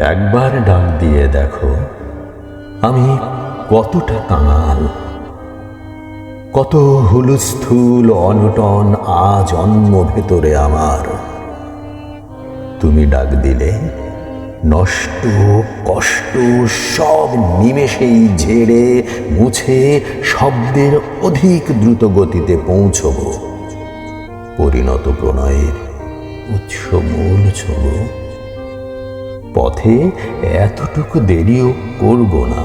একবার ডাক দিয়ে দেখো আমি কতটা কাঙাল, কত হুলস্থুল অনটন জন্ম ভেতরে আমার। তুমি ডাক দিলে নষ্ট কষ্ট সব নিমেষেই ঝেড়ে মুছে শব্দের অধিক দ্রুত গতিতে পৌঁছব পরিণত প্রণয়ের উৎস মূল ছব। পথে এতটুকু দেরিও করব না।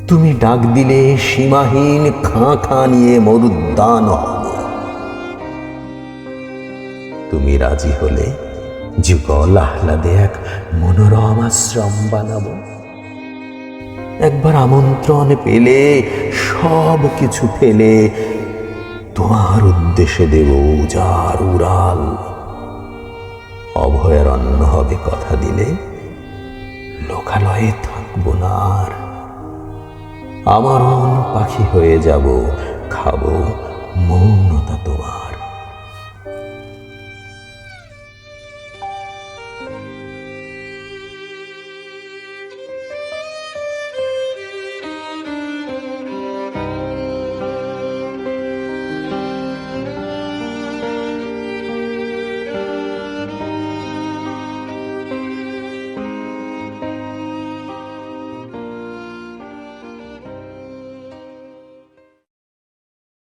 তুমি ডাক দিলে সীমাহীন খাঁ খাঁ নিয়ে মরুদ্যান হব। তুমি রাজি হলে যুগল আহ্লাদে এক মনোরম আশ্রম বানাবো। একবার আমন্ত্রণ পেলে সব কিছু ফেলে তোমার উদ্দেশ্যে দেব উজার উড়াল। অভয়ারণ্য হবে কথা দিলে, লোকালয়ে থাকবো না আর। আমরণ পাখি হয়ে যাব, খাবো